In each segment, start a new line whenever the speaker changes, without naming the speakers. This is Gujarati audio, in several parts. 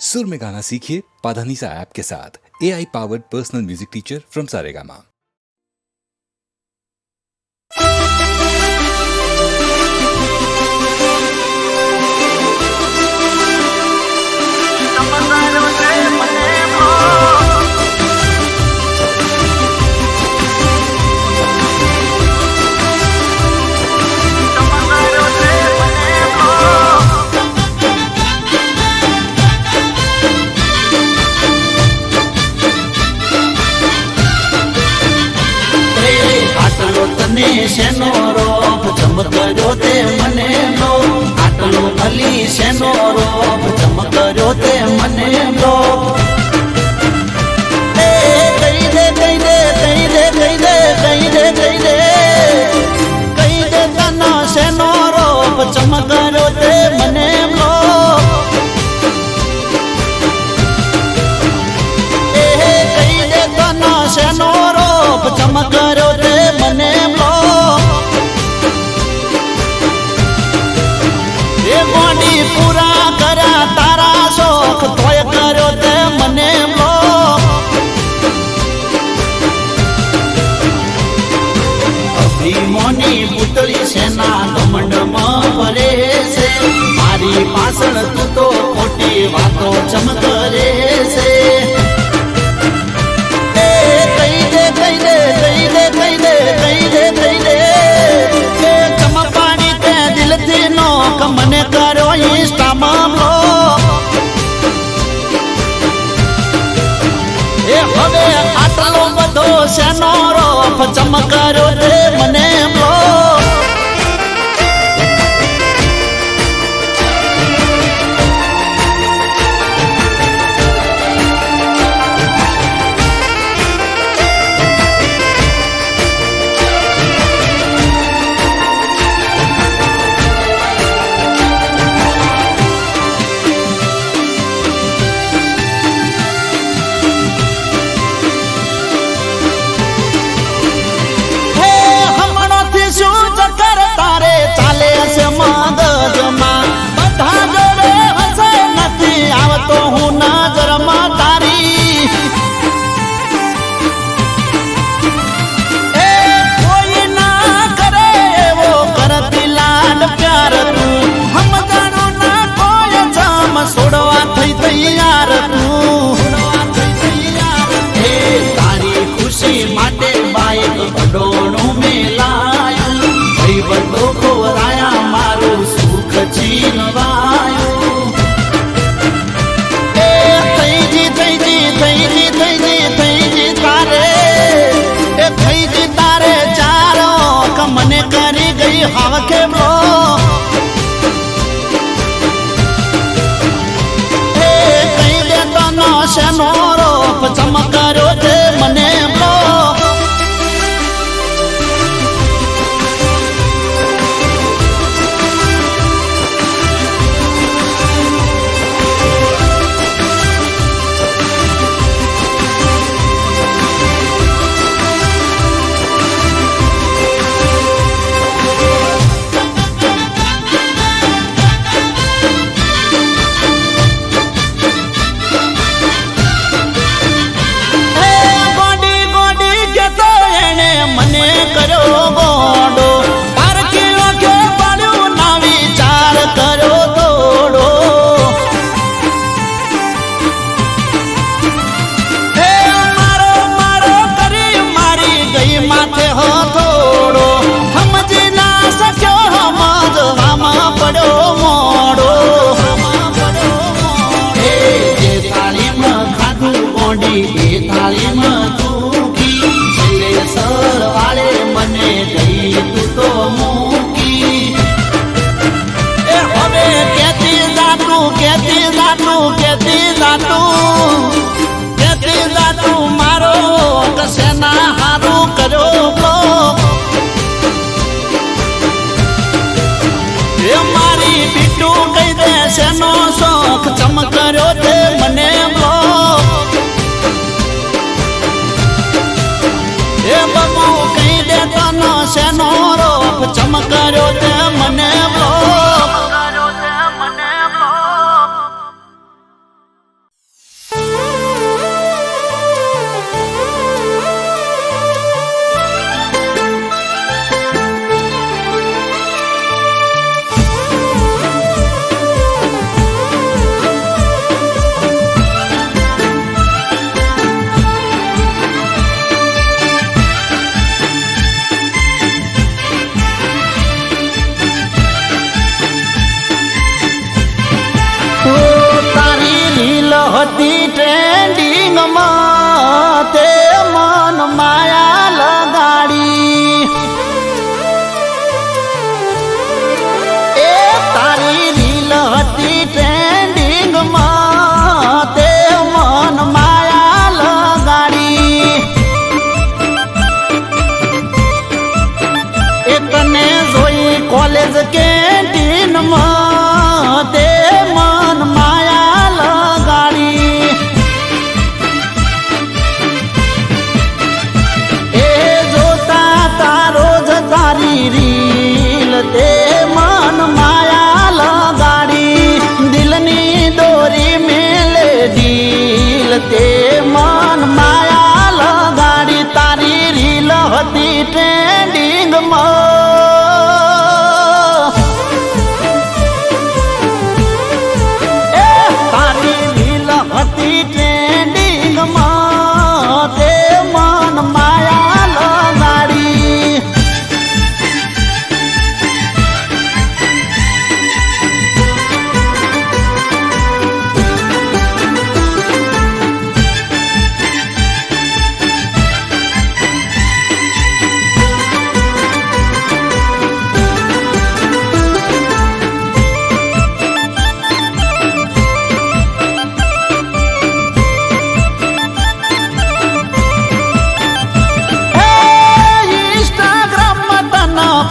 सुर में गाना सीखिए पाधानीसा ऐप के साथ। AI powered personal music teacher from Saregama.
શેનો રોપ ચમકર્યો તે મને લો આટલો અલી શેનો રોપ ચમકર્યો તે મને લો કહી દે કહી દે કહી દે કહી દે કહી દે કહી દે કહી દે તનો શેનો રોપ ચમકર્યો તે મને લો કહી દે તનો શેનો રોપ ચમકર્યો તે મને પૂરા કર્યા તારા શોખ તોય કર્યો તે મને લો અભિમાની પુતળી સેના ઘમંડમાં ભરે છે મારી પાછળ તું તો ખોટી વાતો ચમકરે છે કહી દે કહી દે કહી દે કહી દે કહી દે કહી દે ચમકવાની તે દિલથી નો મને કર્યો ઇન્સ્ટામાં લો એ હવે આટલો બધો શેનો રોપ ચમકર્યો રે મને લો શેનો રોપ ચમકર્યો તે મને લો થાળીમાં દુખી છેલ્લે સરવાળે મને દઈ હતી ટ્રેન્ડિંગમાં તે મન માયા લગાડી એ તારી રીલ હતી ટ્રેન્ડિંગમાં તે મન માયા લગાડી એ તને જોઈ કોલેજ કેન્ટીનમાં તે મન માયા લગાડી એ જોતા તારો જ તારી રીલ તે મન માયા લગાડી દિલની દોરી મેલે દિલ તે મન માયા લગાડી તારી રીલ હતી ટ્રેન્ડિંગમાં તે મન માયા લગાડી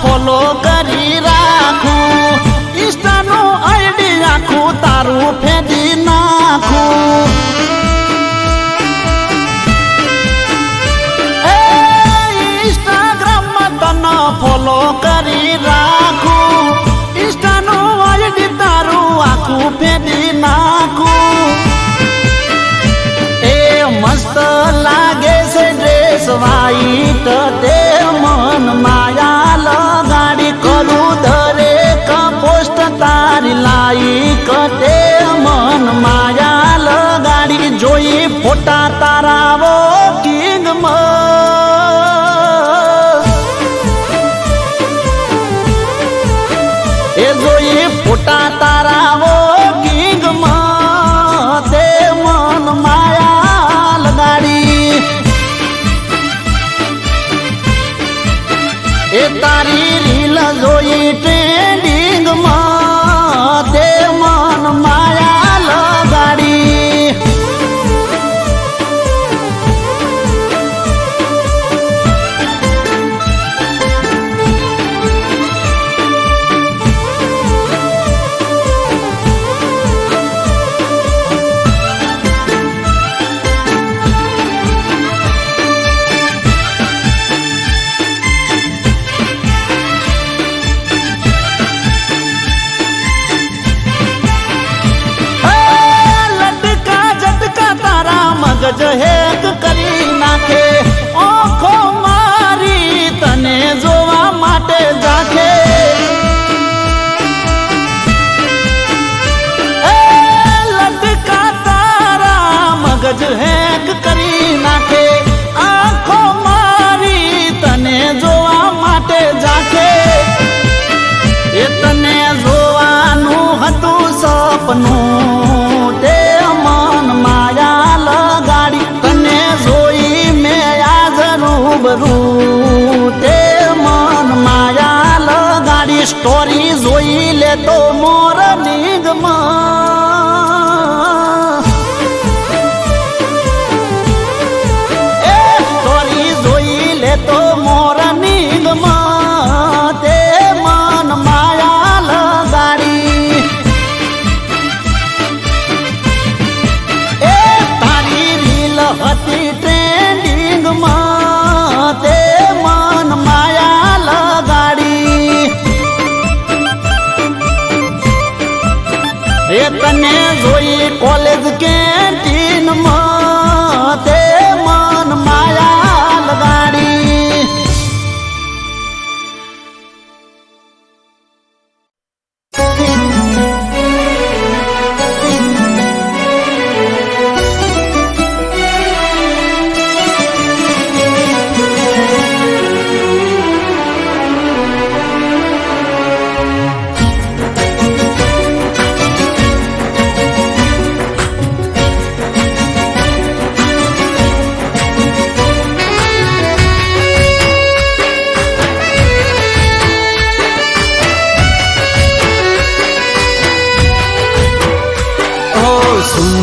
ફોલો કરી રાખું ઇન્સ્ટાનું આઈડી આખું તારું ફેંદી નાખું ઇન્સ્ટાગ્રામમાં તને ફોલો કરી રાખું ઇન્સ્ટાનું આઈડી તારું આખું ફેંદી નાખું એ મસ્ત લાગે છે ડ્રેસ વાઈટ તે મન માયા લગાડી કરું દરેક પોસ્ટ તારી લાઈક તે મન માયા લગાડી જોઈ ફોટા તારા વોકિંગમાં એ જોઈ ફોટા તારા વોકિંગમાં તે મન માયા લગાડી એ તારી રીલ જોઈ ટ્રેન્ડિંગમાં તે મન માયા લગાડી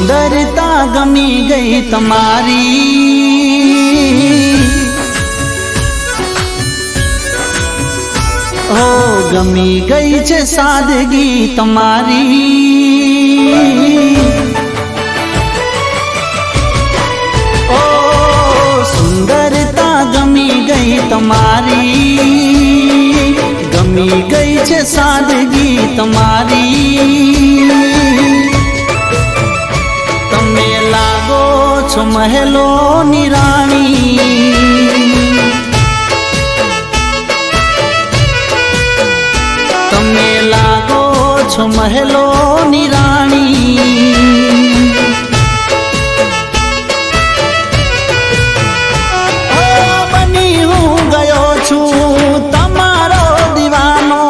સુંદરતા ગમી ગઈ તમારી, ઓ ગમી ગઈ છે સાદગી તમારી, ઓ સુંદરતા ગમી ગઈ તમારી, ગમી ગઈ છે સાદગી તમારી, તમે લાગો છો મહેલોની રાણી, તમે લાગો છો મહેલોની રાણી, બની હું ગયો છું તમારો દીવાનો,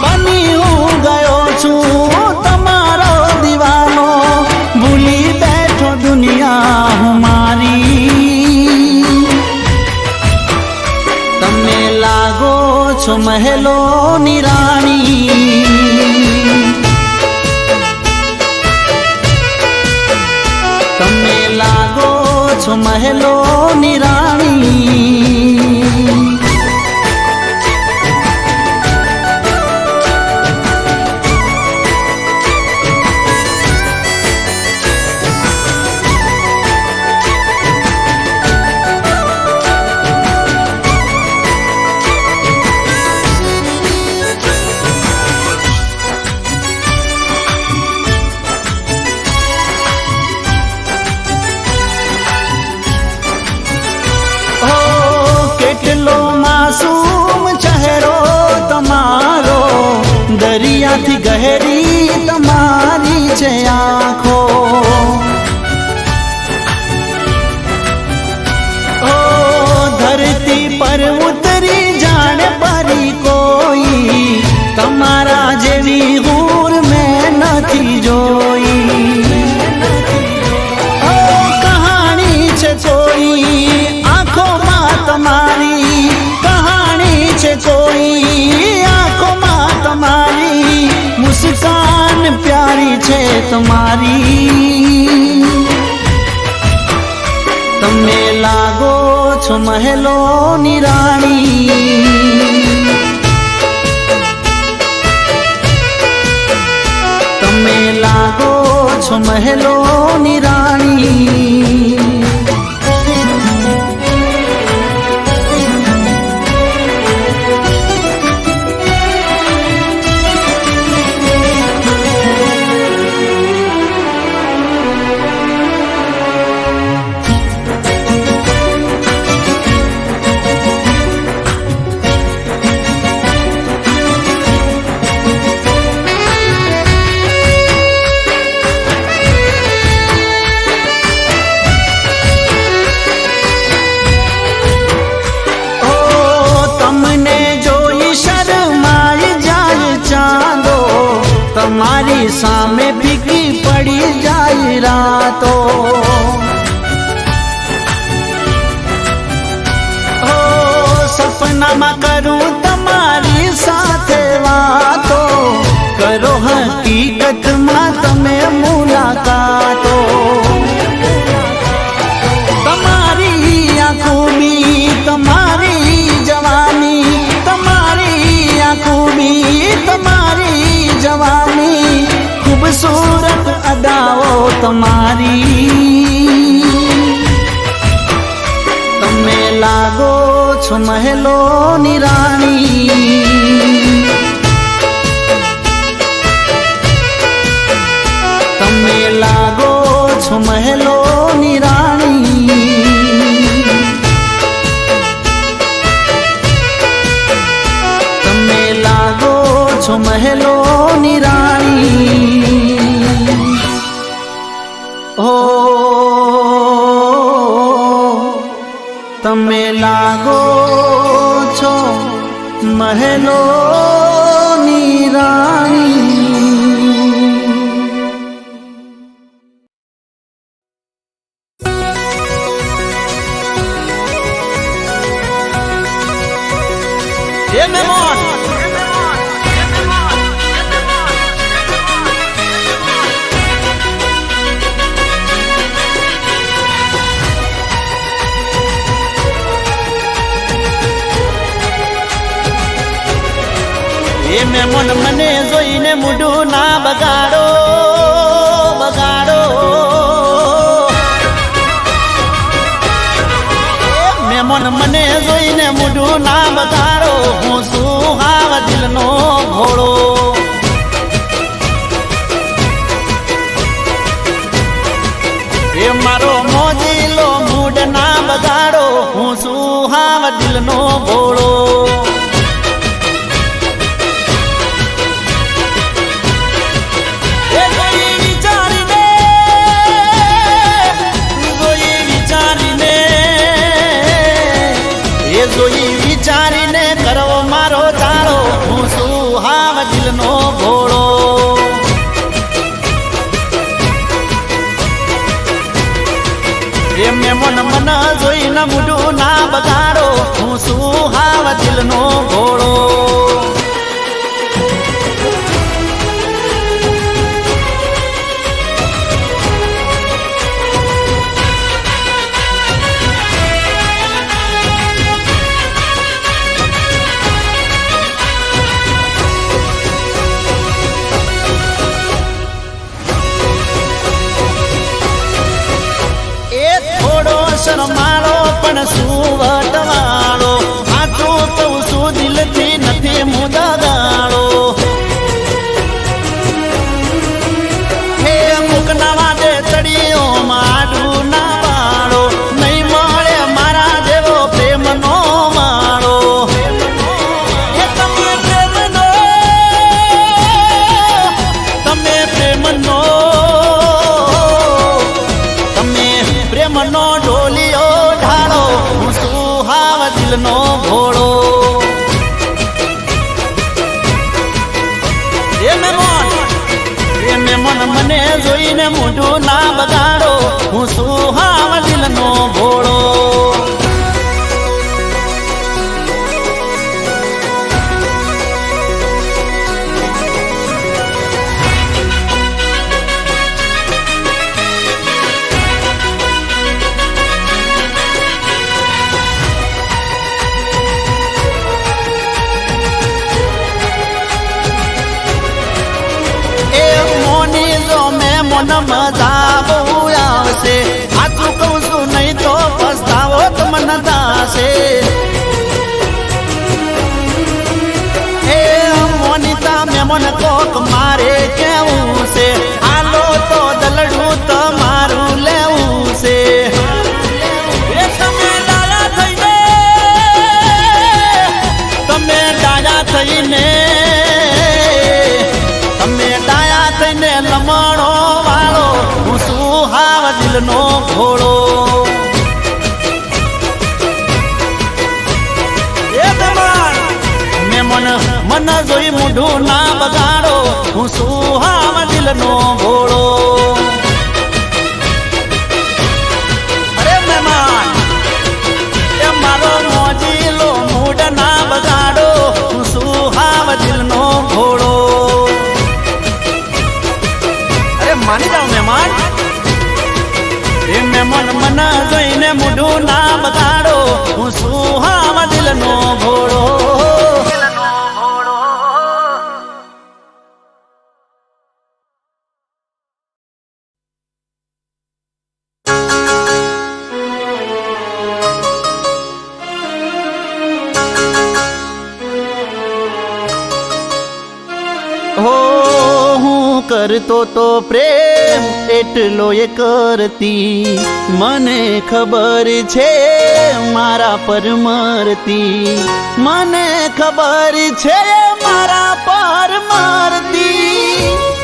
બની હું ગયો છું તમારો દીવાનો, ભૂલી બેઠો દુનિયા હું મારી, તમે લાગો છો મહેલોની રાણી, તમે લાગો છો મહેલોની રાણી, કેટલો માસૂમ ચહેરો તમારો, દરિયાથી ગહેરી તમારી છે આંખો, ઓ ધરતી પર ઉતરી જાણે પરી કોઈ, તમારા જેવી હૂર મેં નથી જોઈ, ઓ કહાણી છે કોઈ આંખોમાં તમારી, કહાણી છે કોઈ આંખોમાં તમારી, મુસ્કાન પ્યારી છે તમારી, તમે લાગો છો મહેલોની રાણી, તમે લાગો છો મહેલોની રાણી, તમારી સામે ફીકી પડી જાય રાતો, ઓ સપનામાં કરું તમારી સાથે વાતો, કરો હકીકતમાં તમે મુલાકાતો, તમારી આ ખૂબી તમારી જવાની, તમારી આ ખૂબી તમારી જવાની, ખૂબસૂરત અદાઓ તમારી, તમે લાગો છો મહેલોની રાણી, તમે લાગો છો મહેલોની રાણી, તમે લાગો છો મહેલોની રાણી, ઓ તમે લાગો છો મહેલોની રાણી. મહેમાન મને જોઈને મોઢું ના બગાડો બગાડો મહેમાન મને જોઈને મોઢું ના બગાડો હું શું હાવ દિલનો ભોળો એ મારો મોજીલો મૂડ ના બગાડો હું શું હાવ દિલનો ભોળો જોઈ વિચારીને કરો મારો ચાળો હું શું હાવ દિલનો ભોળો એ મહેમાન મન જોઈને મોઢું ના બગાડો હું શું હાવ દિલનો ભોળો શરમાળો પણ સુવટવાળો સાચું કહું છું દિલથી નથી મુદગાળો હે મુકના વાદે ચડીઓ માડું ના વાળો નહીં મળે મારા જેવો પ્રેમનો માળો તમે પ્રેમનો તમે પ્રેમનો તમે પ્રેમનો દિલનો ભોળો એ મહેમાન મને જોઈને મોઢું ના બગાડો હું શું હાવ દિલનો ભોળો મન મજા બહુ આવશે સાચું કહું છું નહીં તો પસ્તાવો તો મન થશે એ મોનિતા મહેમાન કોક મારે કેવું છે આલો તો દલડું તમારું લેવું છે તમે ડાયા થઈને તમે ડાયા થઈને લમણો હું શું હાવ દિલનો ભોળો મહેમાન મન જોઈ મોઢું ના બગાડો હું શું હાવ દિલનો ભોળો અરે મહેમાન એ મારો મોજીલો મૂડ ના બગાડો હું શું હાવ દિલનો ભોળો માની જાઓ મહેમાન એ મહેમાન મન જોઈને મોઢું ના બગાડો હું શું હાવ દિલનો ભોળો કરતો તો પ્રેમ એટલો એ કરતી મને ખબર છે મારા પર મરતી મને ખબર છે મારા પર મરતી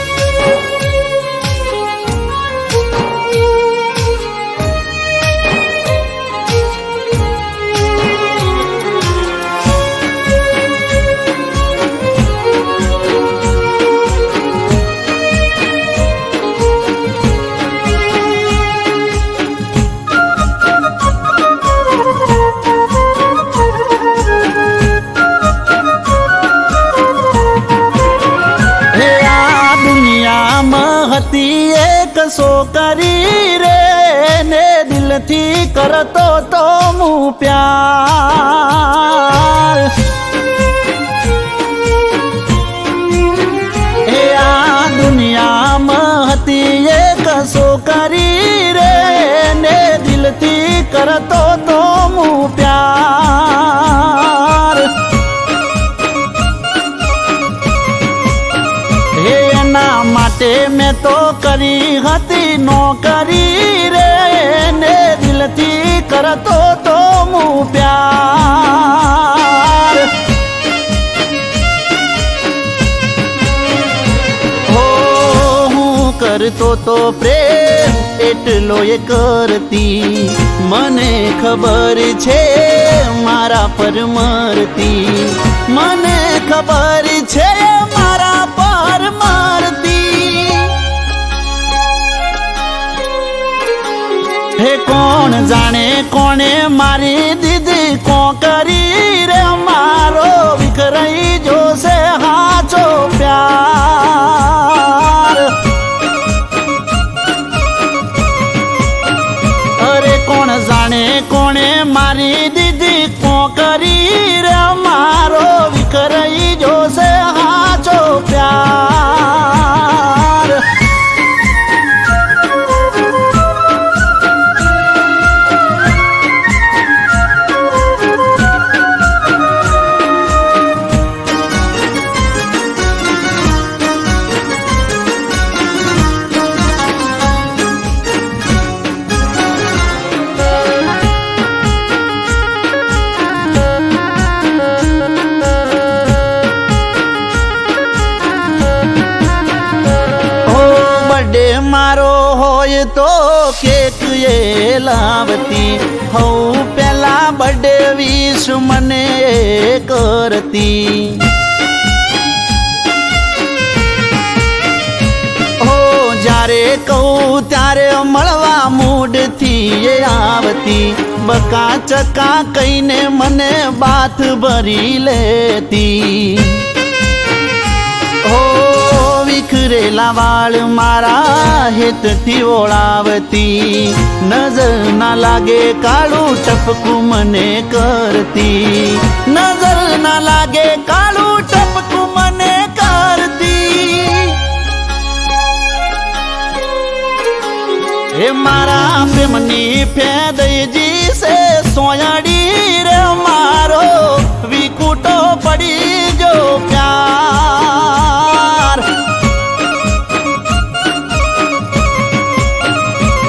હતી એક છોકરી રે ને દિલથી કરતો તો હું પ્યાર તો કરી હતી નોકરી રે ને દિલથી કરતો તો હું પ્યાર હો હું કરતો તો પ્રેમ એટલો એ કરતી મને ખબર છે મારા પર મરતી મને ખબર છે મારા પર મરતી હે કોણ જાણે કોણે મારી દીદી કો કરી રે મારો વિખરાઈ જોશે હાચો પ્યાર અરે કોણ જાણે કોણે મારી દીદી કો કરી રે મારો વિખરાઈ જોશે હાચો પ્યાર મારો હોય તો કેક એ લાવતી હઉ પેલા બર્થડે વિશ મને કરતી હો જ્યારે કહું ત્યારે મળવા મૂડથી આવતી બકા ચકા કહીને મને બાથ ભરી લેતી હો વિખરેલા વાળ મારા હેતથી ઓળાવતી નજર ના લાગે કાળું ટપકું મને કરતી નજર ના લાગે કાળું ટપકું મને કરતી હે મારા પ્રેમની ફેદજી સે સોયાડી રે મારો વિકુટો પડી જો પ્યાર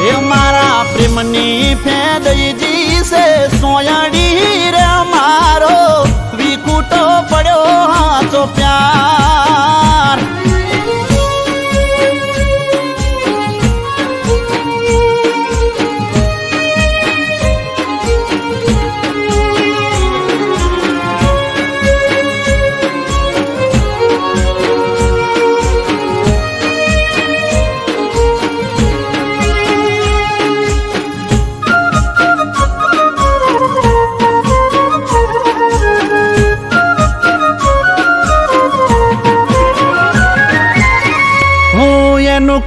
હે મારા પ્રેમની ફેદજી સે સોયાડી રે મારો વિકુટો પડ્યો હાચો પ્યાર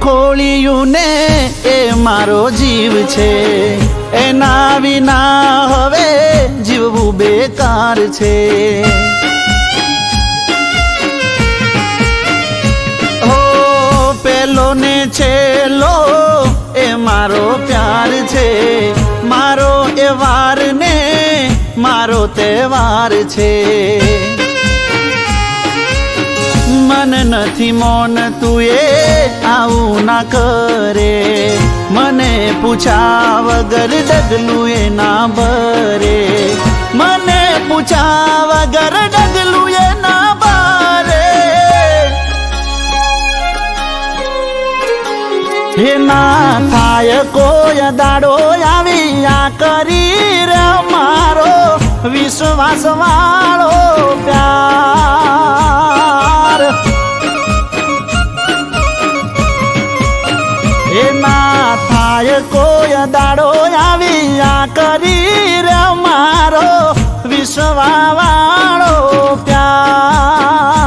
ખોળિયું ને એ મારો જીવ છે એના વિના હવે જીવવું બેકાર છે હો પેલો ને છેલ્લો એ મારો પ્યાર છે મારો એ વાર ને મારો તહેવાર છે મન નથી મોન તું એ આવું ના કરે મને પૂછા વગર ડગલું એ ના ભરે મને પૂછા વગર ડગલું એ ના ભરે હે ના થાય કોઈ દાડો આવી આ કરી રે મારો વિશ્વાસ વાળો પ્યાર એ ના થાય કોઈ દાડો આવી આ કરી રે મારો વિશ્વાસ વાળો પ્યાર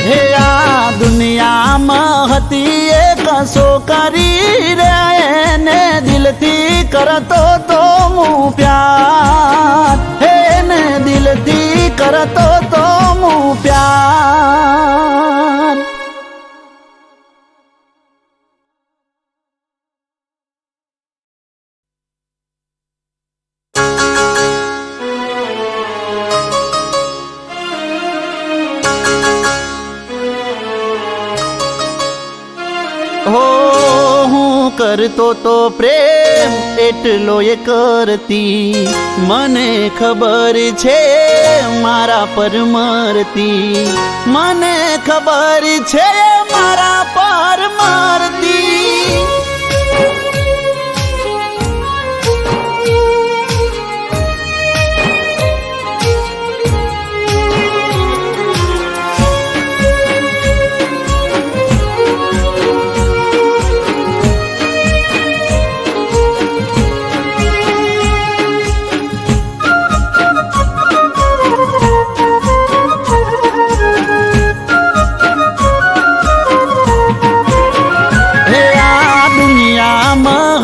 હે આ દુનિયામાં હતી એક છોકરી રે એને દિલથી કરતો તો હું પ્યાર એને દિલથી કરતો તો હું પ્યાર હો હું કરતો તો પ્રેમ એટલો એ કરતી, મને ખબર છે મારા પર મરતી, મને ખબર છે મારા પર મરતી.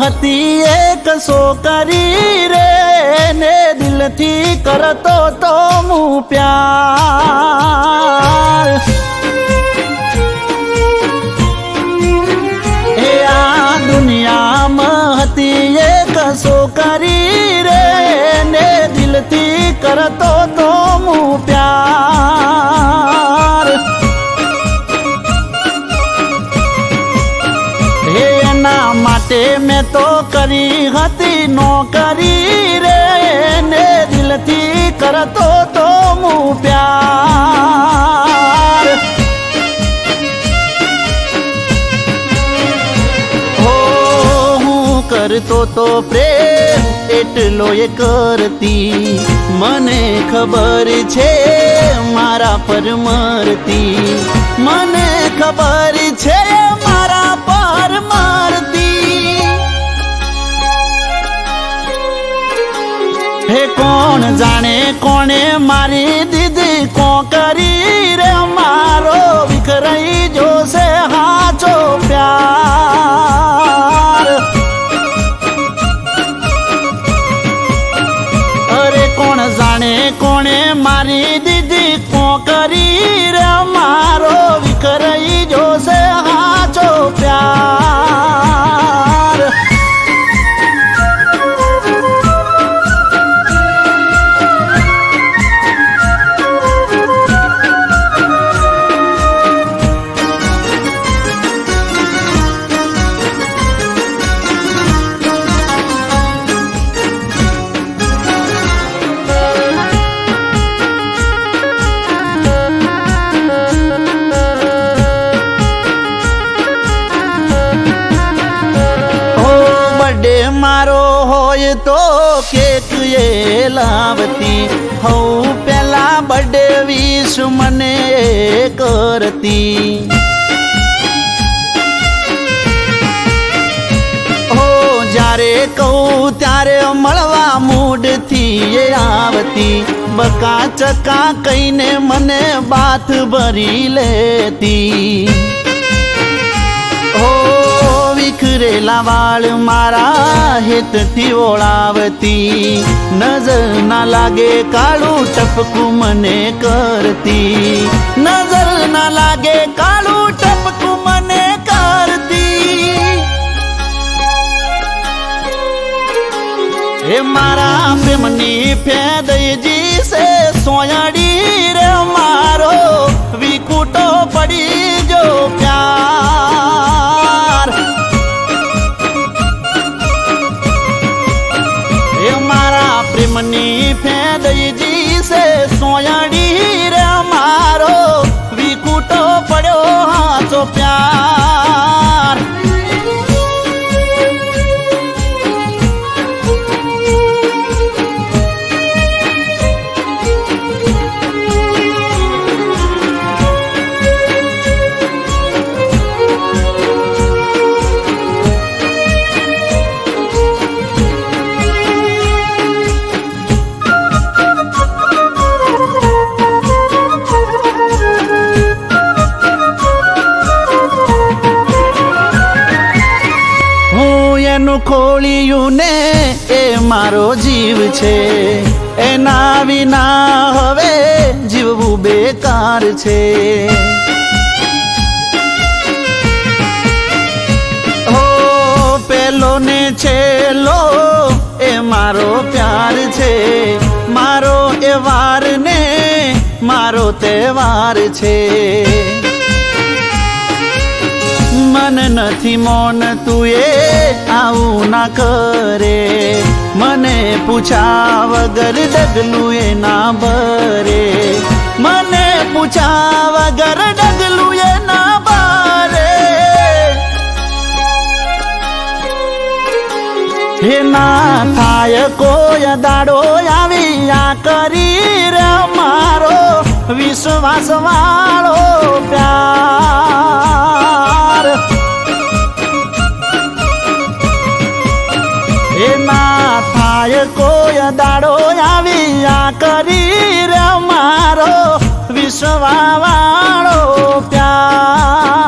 હતી એક છોકરી રે ને દિલથી કરતો તો હું પ્યાર. એ આ દુનિયામાં હતી એક છોકરી રે ને દિલથી કરતો તો હું પ્યાર. એના માટે મેં તો કરી હતી નોકરી રે ને દિલથી કરતો તો હું પ્યાર. હો હું કરતો તો પ્રેમ એટલો એ કરતી, મને ખબર છે મારા પર મરતી, મને ખબર છે મારા પર મરતી. હે કોણ જાણે કોણે મારી દીદી કોકરી રે, મારો વિખરાઈ જોશે હાચો પ્યાર. અરે કોણ જાણે કોણે મારી દીદી કોકરી રે, મારો વિખરાઈ જોશે હાચો પ્યાર. મારો હોય તો કેક એ લાવતી, હઉ પેલા બર્થડે વિશ મને કરતી. હો જ્યારે કહું ત્યારે મળવા મૂડથી એ આવતી, બકા ચકા કહીને મને બાથ ભરી લેતી. વિખરેલા વાળ મારા હેતથી ઓળાવતી, નજર ના લાગે કાળું ટપકું મને કરતી, નજર ના લાગે કાળું ટપકું મને કરતી. હે મારા પ્રેમની ફેદઈજી સે સોયાડી રે, મારો વિકુટો પડી જો પ્યાર. મારા પ્રેમની ફેદઈજી સે સોયાડી રે, મારો વિકુટો પડ્યો હાચો પ્યાર. ખોળિયું ને એ મારો જીવ છે, એના વિના હવે જીવવું બેકાર છે. હો પેલો ને છેલ્લો એ મારો પ્યાર છે, મારો એ વાર ને મારો તહેવાર છે. તને નથી મોન તું એ આવું ના કરે મને પૂછા વગર ડગલું એ ના ભરે મને પૂછા વગર ડગલું એ ના ભરે હે ના થાય કોઈ દાડો આવી આ કરી રે મારો વિશ્વાસ વાળો પ્યાર એ ના થાય કોઈ દાડો આવી આ કરી રે મારો વિશ્વાસ વાળો પ્યાર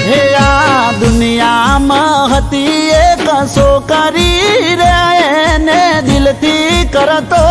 હે આ દુનિયામાં હતી એક છોકરી રે એને દિલથી કરતો